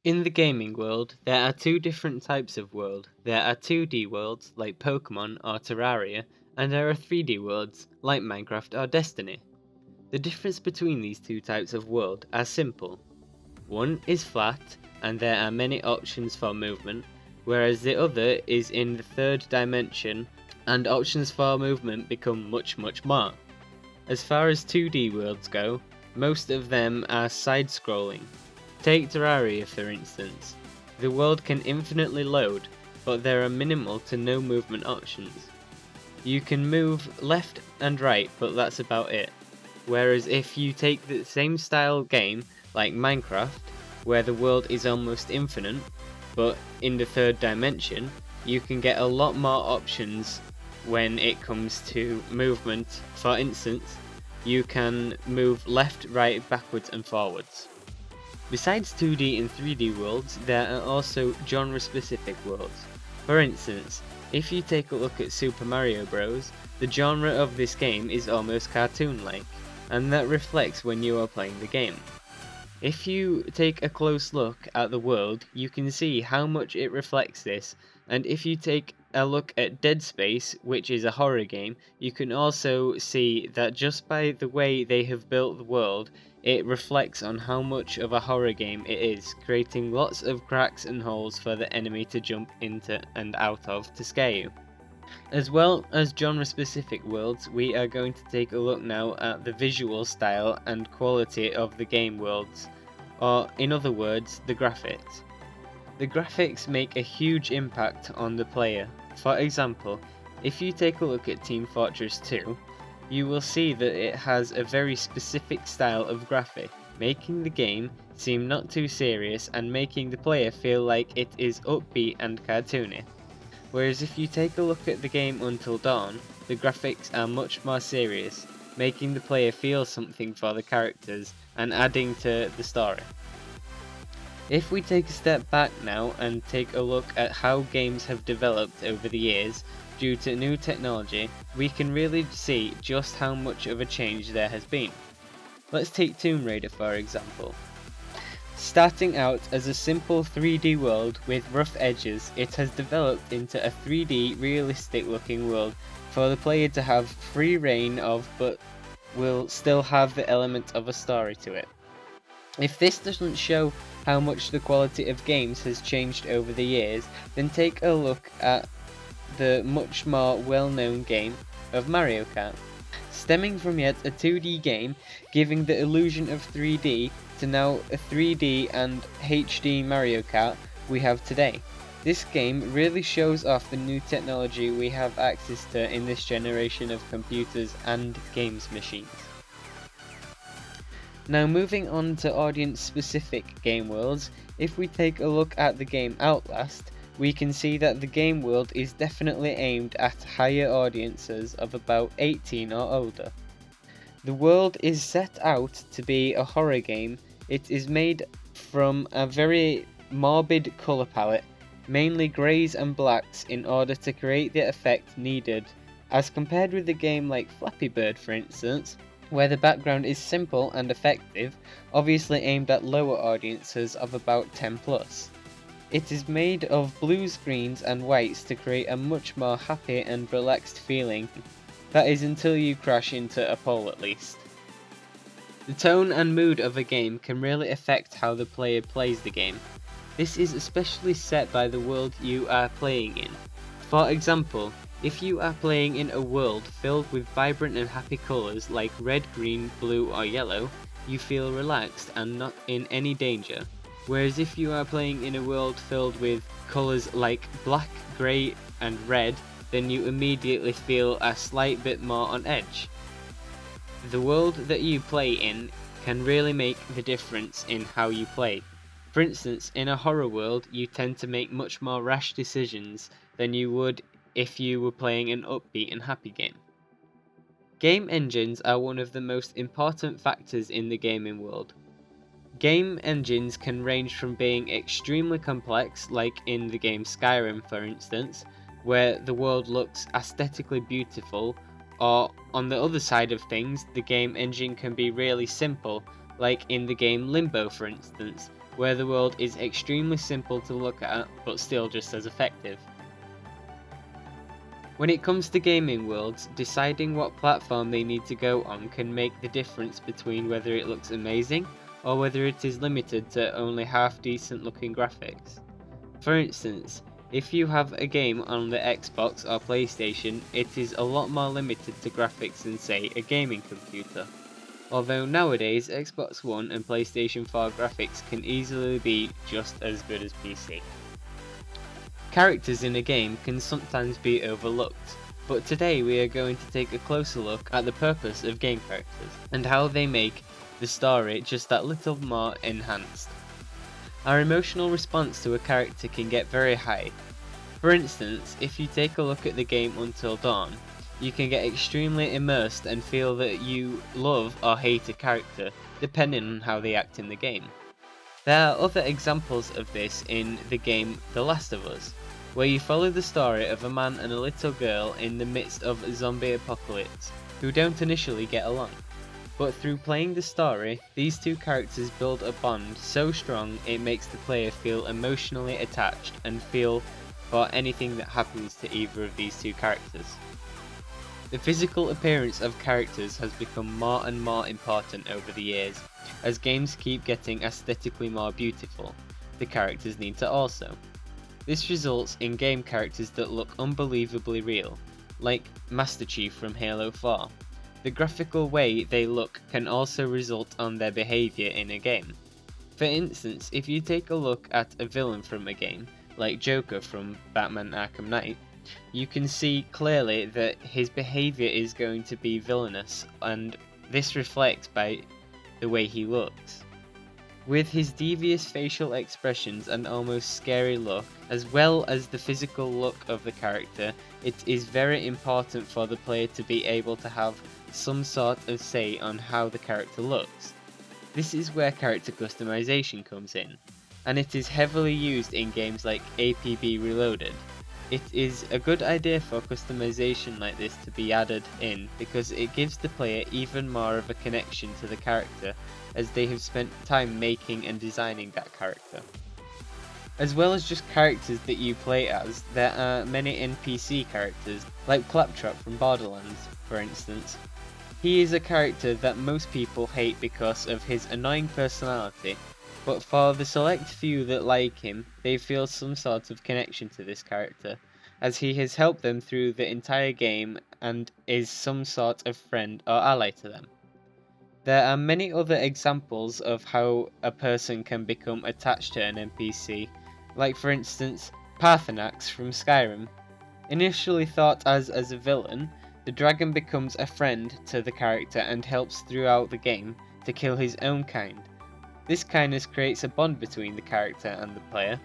In the gaming world, there are two different types of world. There are 2D worlds, like Pokemon or Terraria, and there are 3D worlds, like Minecraft or Destiny. The difference between these two types of world are simple. One is flat, and there are many options for movement, whereas the other is in the third dimension, and options for movement become much more. As far as 2D worlds go, most of them are side-scrolling. Take Terraria for instance. The world can infinitely load, but there are minimal to no movement options. You can move left and right, but that's about it. Whereas if you take the same style game, like Minecraft, where the world is almost infinite, but in the third dimension, you can get a lot more options when it comes to movement. For instance, you can move left, right, backwards and forwards. Besides 2D and 3D worlds, there are also genre-specific worlds. For instance, if you take a look at Super Mario Bros., the genre of this game is almost cartoon-like, and that reflects when you are playing the game. If you take a close look at the world, you can see how much it reflects this, and if you take a look at Dead Space, which is a horror game, you can also see that just by the way they have built the world, it reflects on how much of a horror game it is, creating lots of cracks and holes for the enemy to jump into and out of to scare you. As well as genre-specific worlds, we are going to take a look now at the visual style and quality of the game worlds, or in other words, the graphics. The graphics make a huge impact on the player. For example, if you take a look at Team Fortress 2, you will see that it has a very specific style of graphic, making the game seem not too serious and making the player feel like it is upbeat and cartoony. Whereas if you take a look at the game Until Dawn, the graphics are much more serious, making the player feel something for the characters and adding to the story. If we take a step back now and take a look at how games have developed over the years due to new technology, we can really see just how much of a change there has been. Let's take Tomb Raider for example. Starting out as a simple 3D world with rough edges, it has developed into a 3D realistic looking world for the player to have free reign of, but will still have the element of a story to it. If this doesn't show how much the quality of games has changed over the years, then take a look at the much more well-known game of Mario Kart. Stemming from yet a 2D game, giving the illusion of 3D to now a 3D and HD Mario Kart we have today. This game really shows off the new technology we have access to in this generation of computers and games machines. Now moving on to audience specific game worlds, if we take a look at the game Outlast, we can see that the game world is definitely aimed at higher audiences of about 18 or older. The world is set out to be a horror game. It is made from a very morbid colour palette, mainly greys and blacks in order to create the effect needed, as compared with a game like Flappy Bird for instance, where the background is simple and effective, obviously aimed at lower audiences of about 10 plus. It is made of blues, greens and whites to create a much more happy and relaxed feeling. That is until you crash into a pole at least. The tone and mood of a game can really affect how the player plays the game. This is especially set by the world you are playing in. For example, if you are playing in a world filled with vibrant and happy colours like red, green, blue or yellow, you feel relaxed and not in any danger. Whereas if you are playing in a world filled with colours like black, grey and red, then you immediately feel a slight bit more on edge. The world that you play in can really make the difference in how you play. For instance, in a horror world, you tend to make much more rash decisions than you would if you were playing an upbeat and happy game. Game engines are one of the most important factors in the gaming world. Game engines can range from being extremely complex, like in the game Skyrim for instance, where the world looks aesthetically beautiful, or on the other side of things, the game engine can be really simple, like in the game Limbo for instance, where the world is extremely simple to look at, but still just as effective. When it comes to gaming worlds, deciding what platform they need to go on can make the difference between whether it looks amazing or whether it is limited to only half decent looking graphics. For instance, if you have a game on the Xbox or PlayStation, it is a lot more limited to graphics than say a gaming computer. Although nowadays Xbox One and PlayStation 4 graphics can easily be just as good as PC. Characters in a game can sometimes be overlooked, but today we are going to take a closer look at the purpose of game characters, and how they make the story just that little more enhanced. Our emotional response to a character can get very high. For instance, if you take a look at the game Until Dawn, you can get extremely immersed and feel that you love or hate a character, depending on how they act in the game. There are other examples of this in the game The Last of Us, where you follow the story of a man and a little girl in the midst of a zombie apocalypse, who don't initially get along. But through playing the story, these two characters build a bond so strong it makes the player feel emotionally attached and feel for anything that happens to either of these two characters. The physical appearance of characters has become more and more important over the years. As games keep getting aesthetically more beautiful, the characters need to also. This results in game characters that look unbelievably real, like Master Chief from Halo 4. The graphical way they look can also result on their behaviour in a game. For instance, if you take a look at a villain from a game, like Joker from Batman Arkham Knight, you can see clearly that his behaviour is going to be villainous, and this reflects by the way he looks. With his devious facial expressions and almost scary look, as well as the physical look of the character, it is very important for the player to be able to have some sort of say on how the character looks. This is where character customization comes in, and it is heavily used in games like APB Reloaded. It is a good idea for customization like this to be added in because it gives the player even more of a connection to the character, as they have spent time making and designing that character. As well as just characters that you play as, there are many NPC characters, like Claptrap from Borderlands, for instance. He is a character that most people hate because of his annoying personality, but for the select few that like him, they feel some sort of connection to this character, as he has helped them through the entire game and is some sort of friend or ally to them. There are many other examples of how a person can become attached to an NPC, like for instance, Paarthurnax from Skyrim. Initially thought as a villain, the dragon becomes a friend to the character and helps throughout the game to kill his own kind. This kindness creates a bond between the character and the player.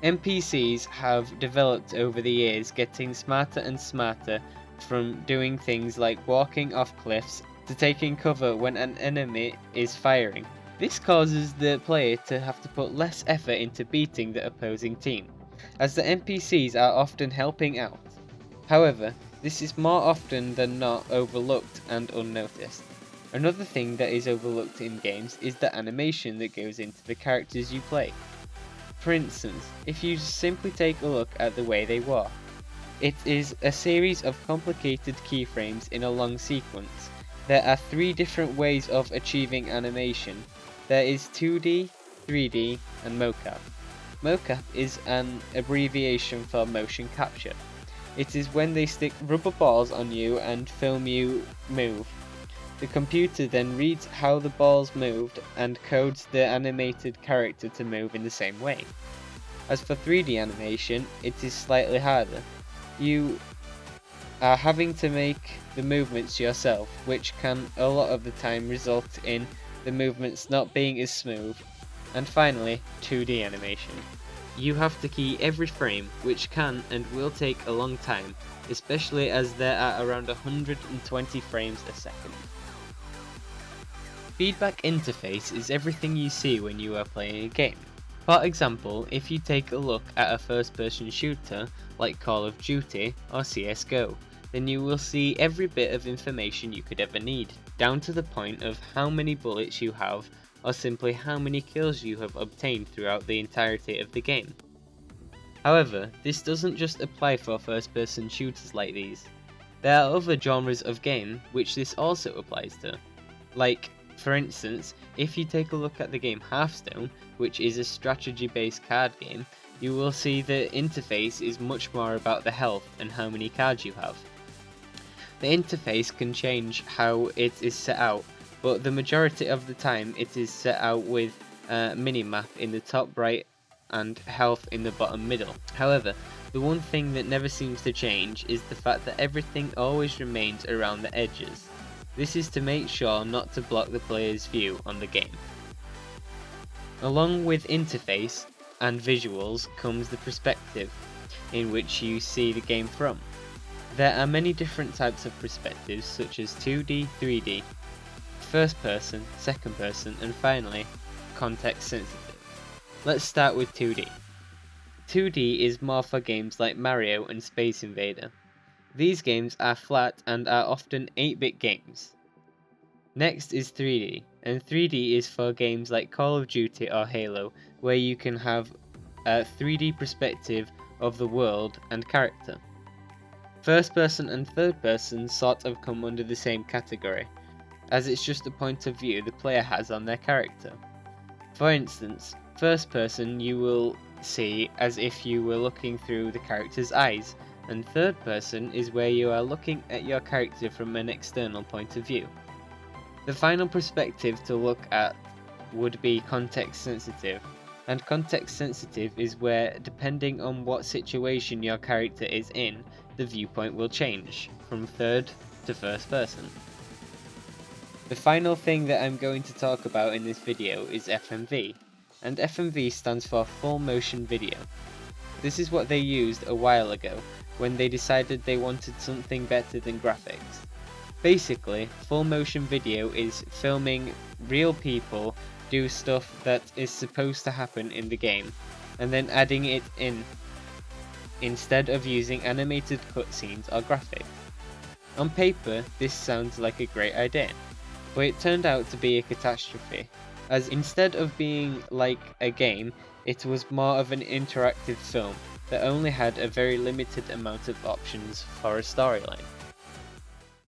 NPCs have developed over the years, getting smarter and smarter, from doing things like walking off cliffs to taking cover when an enemy is firing. This causes the player to have to put less effort into beating the opposing team, as the NPCs are often helping out. However, this is more often than not overlooked and unnoticed. Another thing that is overlooked in games is the animation that goes into the characters you play. For instance, if you simply take a look at the way they walk, it is a series of complicated keyframes in a long sequence. There are 3 different ways of achieving animation. There is 2D, 3D, and mocap. Mocap is an abbreviation for motion capture. It is when they stick rubber balls on you and film you move. The computer then reads how the balls moved and codes the animated character to move in the same way. As for 3D animation, it is slightly harder. You are having to make the movements yourself, which can a lot of the time result in the movements not being as smooth. And finally, 2D animation. You have to key every frame, which can and will take a long time, especially as there are around 120 frames a second. Feedback interface is everything you see when you are playing a game. For example, if you take a look at a first-person shooter like Call of Duty or CSGO, then you will see every bit of information you could ever need, down to the point of how many bullets you have, or simply how many kills you have obtained throughout the entirety of the game. However, this doesn't just apply for first-person shooters like these. There are other genres of game which this also applies to. Like, for instance, if you take a look at the game Hearthstone, which is a strategy-based card game, you will see the interface is much more about the health and how many cards you have. The interface can change how it is set out, but the majority of the time it is set out with a minimap in the top right and health in the bottom middle. However, the one thing that never seems to change is the fact that everything always remains around the edges. This is to make sure not to block the player's view on the game. Along with interface and visuals comes the perspective in which you see the game from. There are many different types of perspectives such as 2D, 3D, first person, second person, and finally, context sensitive. Let's start with 2D. 2D is more for games like Mario and Space Invader. These games are flat and are often 8-bit games. Next is 3D, and 3D is for games like Call of Duty or Halo, where you can have a 3D perspective of the world and character. First person and third person sort of come under the same category, as it's just a point of view the player has on their character. For instance, first person you will see as if you were looking through the character's eyes, and third person is where you are looking at your character from an external point of view. The final perspective to look at would be context sensitive, and context sensitive is where, depending on what situation your character is in, the viewpoint will change from third to first person. The final thing that I'm going to talk about in this video is FMV, and FMV stands for full motion video. This is what they used a while ago when they decided they wanted something better than graphics. Basically, full motion video is filming real people do stuff that is supposed to happen in the game, and then adding it in, instead of using animated cutscenes or graphics. On paper, this sounds like a great idea, but it turned out to be a catastrophe, as instead of being like a game, it was more of an interactive film that only had a very limited amount of options for a storyline.